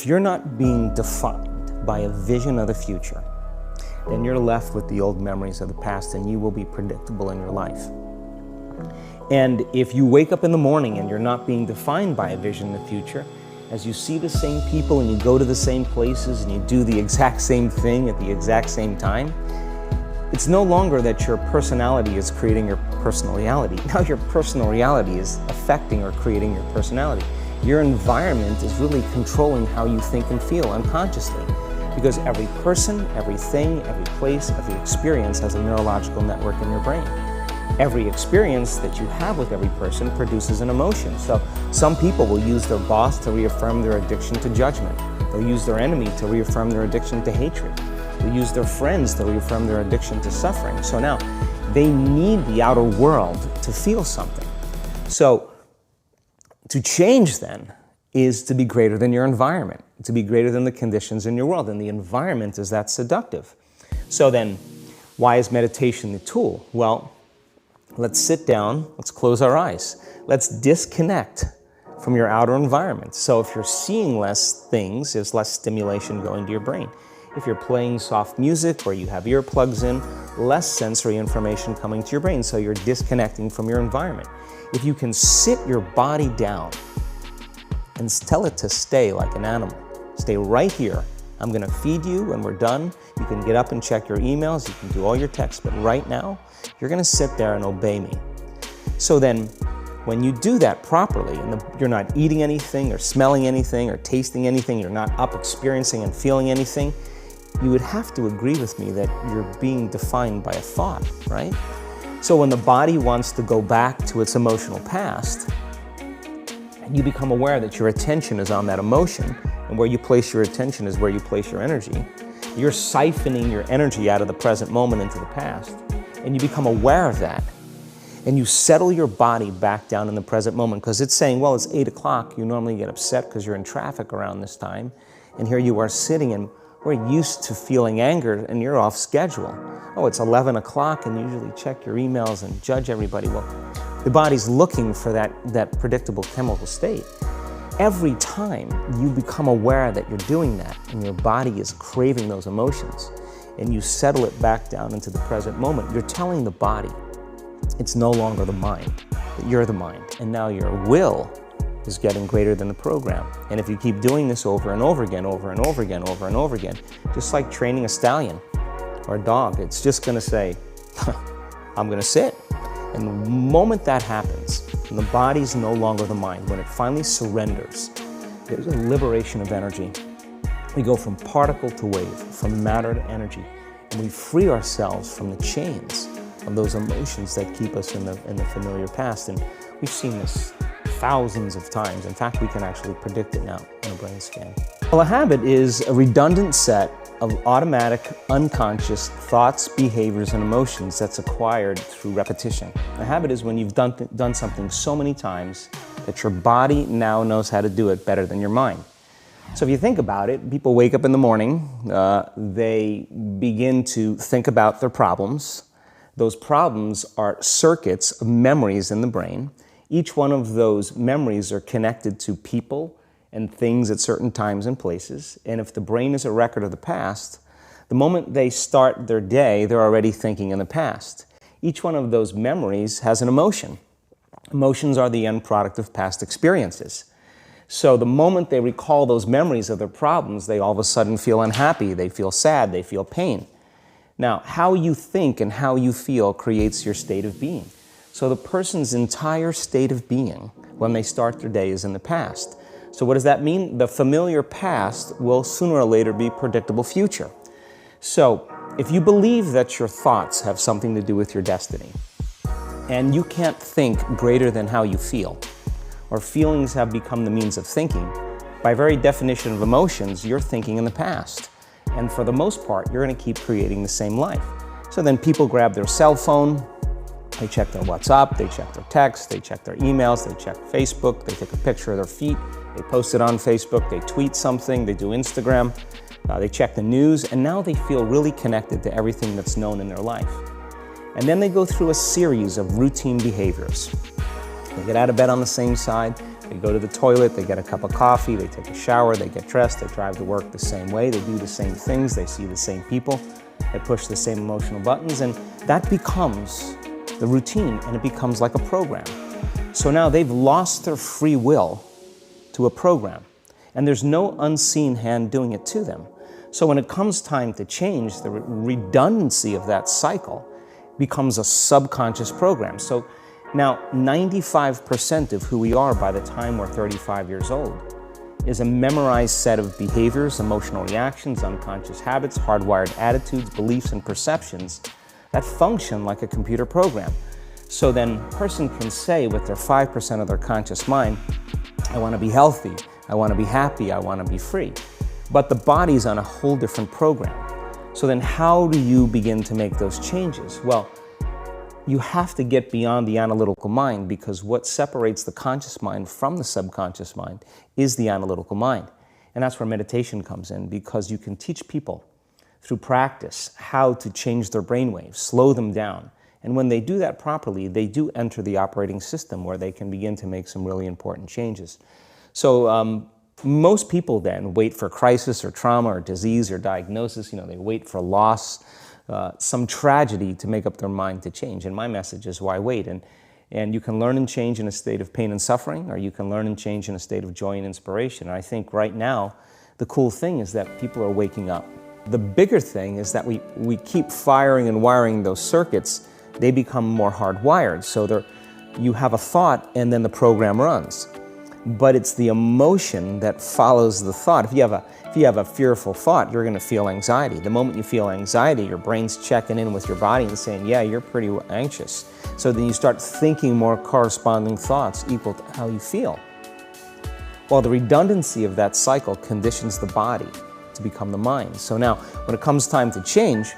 you're not being defined by a vision of the future, then you're left with the old memories of the past, and you will be predictable in your life. And if you wake up in the morning and you're not being defined by a vision of the future, as you see the same people and you go to the same places and you do the exact same thing at the exact same time, it's no longer that your personality is creating your personal reality. Now your personal reality is affecting or creating your personality. Your environment is really controlling how you think and feel unconsciously, because every person, everything, every place, every experience has a neurological network in your brain. Every experience that you have with every person produces an emotion. So some people will use their boss to reaffirm their addiction to judgment. They'll use their enemy to reaffirm their addiction to hatred. They'll use their friends to reaffirm their addiction to suffering. So now they need the outer world to feel something. So to change then is to be greater than your environment, to be greater than the conditions in your world. And the environment is that seductive. So then why is meditation the tool? Well, let's sit down, let's close our eyes. Let's disconnect from your outer environment. So if you're seeing less things, there's less stimulation going to your brain. If you're playing soft music or you have earplugs in, less sensory information coming to your brain, so you're disconnecting from your environment. If you can sit your body down and tell it to stay like an animal, stay right here. I'm gonna feed you when we're done. You can get up and check your emails, you can do all your texts, but right now, you're gonna sit there and obey me. So then, when you do that properly, and you're not eating anything or smelling anything or tasting anything, you're not up experiencing and feeling anything, you would have to agree with me that you're being defined by a thought, right? So when the body wants to go back to its emotional past, and you become aware that your attention is on that emotion, and where you place your attention is where you place your energy, you're siphoning your energy out of the present moment into the past, and you become aware of that, and you settle your body back down in the present moment, because it's saying, well, it's 8 o'clock, you normally get upset because you're in traffic around this time, and here you are sitting, and we're used to feeling anger, and you're off schedule. Oh, it's 11 o'clock, and you usually check your emails and judge everybody. Well, the body's looking for that predictable chemical state. Every time you become aware that you're doing that, and your body is craving those emotions, and you settle it back down into the present moment, you're telling the body it's no longer the mind, that you're the mind, and now your will is getting greater than the program. And if you keep doing this over and over again, over and over again, over and over again, just like training a stallion or a dog, it's just gonna say, I'm gonna sit. And the moment that happens, and the body's no longer the mind, when it finally surrenders, there's a liberation of energy. We go from particle to wave, from matter to energy, and we free ourselves from the chains of those emotions that keep us in the familiar past. And we've seen this thousands of times. In fact, we can actually predict it now in a brain scan. Well, a habit is a redundant set of automatic, unconscious thoughts, behaviors, and emotions that's acquired through repetition. A habit is when you've done something so many times that your body now knows how to do it better than your mind. So if you think about it, people wake up in the morning, they begin to think about their problems. Those problems are circuits of memories in the brain. Each one of those memories are connected to people and things at certain times and places. And if the brain is a record of the past, the moment they start their day, they're already thinking in the past. Each one of those memories has an emotion. Emotions are the end product of past experiences. So the moment they recall those memories of their problems, they all of a sudden feel unhappy, they feel sad, they feel pain. Now, how you think and how you feel creates your state of being. So the person's entire state of being when they start their day is in the past. So what does that mean? The familiar past will sooner or later be predictable future. So if you believe that your thoughts have something to do with your destiny, and you can't think greater than how you feel, or feelings have become the means of thinking, by very definition of emotions, you're thinking in the past. And for the most part, you're going to keep creating the same life. So then people grab their cell phone, they check their WhatsApp, they check their text, they check their emails, they check Facebook, they take a picture of their feet, they post it on Facebook, they tweet something, they do Instagram, they check the news, and now they feel really connected to everything that's known in their life. And then they go through a series of routine behaviors. They get out of bed on the same side, They go to the toilet, they get a cup of coffee, they take a shower, they get dressed, they drive to work the same way, they do the same things, they see the same people, they push the same emotional buttons, and that becomes the routine, and it becomes like a program. So now they've lost their free will to a program, and there's no unseen hand doing it to them. So when it comes time to change, the redundancy of that cycle becomes a subconscious program. So now 95% of who we are by the time we're 35 years old is a memorized set of behaviors, emotional reactions, unconscious habits, hardwired attitudes, beliefs, and perceptions that function like a computer program. So then a person can say with their 5% of their conscious mind, I want to be healthy, I want to be happy, I want to be free. But the body's on a whole different program. So then how do you begin to make those changes? Well, you have to get beyond the analytical mind, because what separates the conscious mind from the subconscious mind is the analytical mind. And that's where meditation comes in, because you can teach people through practice how to change their brainwaves, slow them down. And when they do that properly, they do enter the operating system where they can begin to make some really important changes. So most people then wait for crisis or trauma or disease or diagnosis. They wait for loss, some tragedy to make up their mind to change. And my message is, why wait? And you can learn and change in a state of pain and suffering, or you can learn and change in a state of joy and inspiration. And I think right now, the cool thing is that people are waking up. The bigger thing is that we keep firing and wiring those circuits. They become more hardwired. So you have a thought, and then the program runs. But it's the emotion that follows the thought. If you have a fearful thought, you're going to feel anxiety. The moment you feel anxiety, your brain's checking in with your body and saying, yeah, you're pretty anxious. So then you start thinking more corresponding thoughts equal to how you feel. Well, the redundancy of that cycle conditions the body to become the mind. So now, when it comes time to change,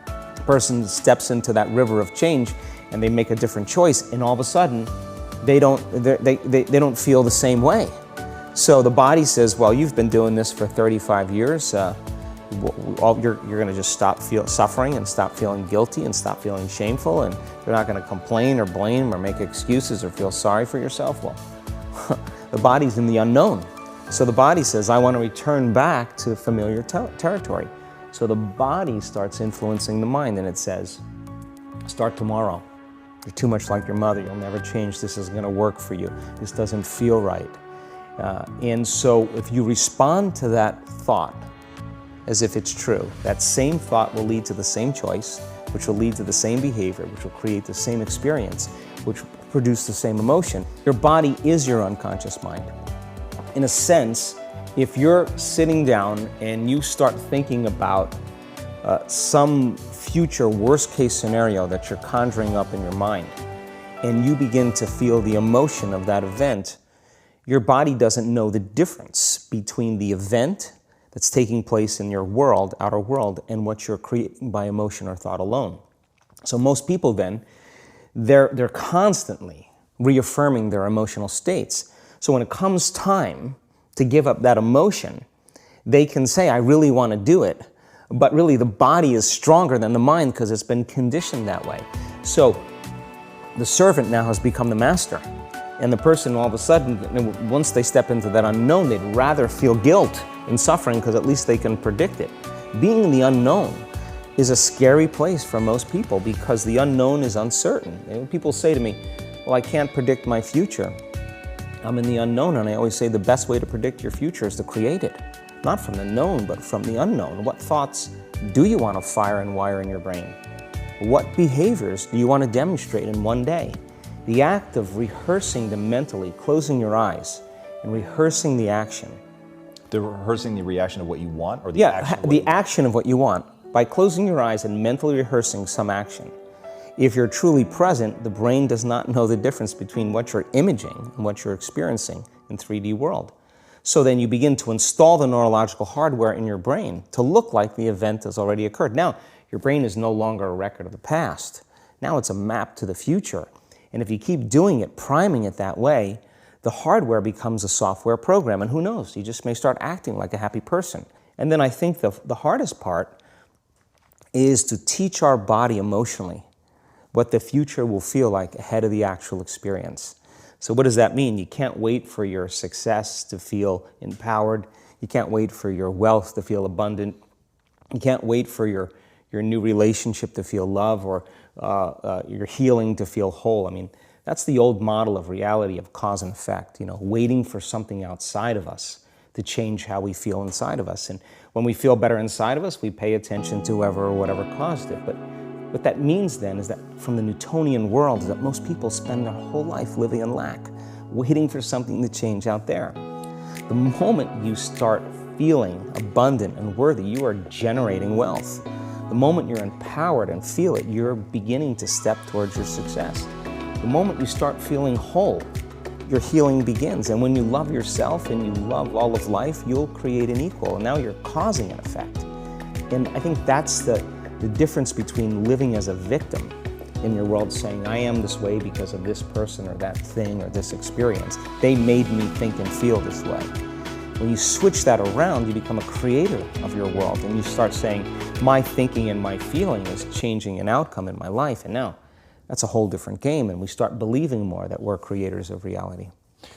the person steps into that river of change and they make a different choice, and all of a sudden, they don't feel the same way. So the body says, well, you've been doing this for 35 years. You're going to just stop suffering and stop feeling guilty and stop feeling shameful, and you're not going to complain or blame or make excuses or feel sorry for yourself. Well, the body's in the unknown. So the body says, I want to return back to familiar territory. So the body starts influencing the mind, and it says, start tomorrow. You're too much like your mother. You'll never change. This isn't going to work for you. This doesn't feel right. And so if you respond to that thought as if it's true, that same thought will lead to the same choice, which will lead to the same behavior, which will create the same experience, which will produce the same emotion. Your body is your unconscious mind. In a sense, if you're sitting down and you start thinking about some future worst-case scenario that you're conjuring up in your mind, and you begin to feel the emotion of that event, your body doesn't know the difference between the event that's taking place in your world, outer world, and what you're creating by emotion or thought alone. So most people then, they're constantly reaffirming their emotional states. So when it comes time to give up that emotion, they can say, I really want to do it, but really the body is stronger than the mind because it's been conditioned that way. So the servant now has become the master. And the person all of a sudden, once they step into that unknown, they'd rather feel guilt and suffering because at least they can predict it. Being in the unknown is a scary place for most people because the unknown is uncertain. And people say to me, well, I can't predict my future. I'm in the unknown, and I always say the best way to predict your future is to create it. Not from the known, but from the unknown. What thoughts do you want to fire and wire in your brain? What behaviors do you want to demonstrate in one day? The act of rehearsing them mentally, closing your eyes, and rehearsing the action. Rehearsing the reaction of what you want, or the action? Yeah, the action of what you want. By closing your eyes and mentally rehearsing some action. If you're truly present, the brain does not know the difference between what you're imaging and what you're experiencing in 3D world. So then you begin to install the neurological hardware in your brain to look like the event has already occurred. Now, your brain is no longer a record of the past. Now it's a map to the future. And if you keep doing it, priming it that way, the hardware becomes a software program. And who knows, you just may start acting like a happy person. And then I think the hardest part is to teach our body emotionally what the future will feel like ahead of the actual experience. So what does that mean? You can't wait for your success to feel empowered. You can't wait for your wealth to feel abundant. You can't wait for your new relationship to feel love, or your healing to feel whole. I mean, that's the old model of reality, of cause and effect, waiting for something outside of us to change how we feel inside of us. And when we feel better inside of us, we pay attention to whoever or whatever caused it. But what that means then is that from the Newtonian world is that most people spend their whole life living in lack, waiting for something to change out there. The moment you start feeling abundant and worthy, you are generating wealth. The moment you're empowered and feel it, you're beginning to step towards your success. The moment you start feeling whole, your healing begins. And when you love yourself and you love all of life, you'll create an equal. And now you're causing an effect. And I think that's the difference between living as a victim in your world, saying, I am this way because of this person or that thing or this experience. They made me think and feel this way. When you switch that around, you become a creator of your world, and you start saying, my thinking and my feeling is changing an outcome in my life. And now that's a whole different game, and we start believing more that we're creators of reality.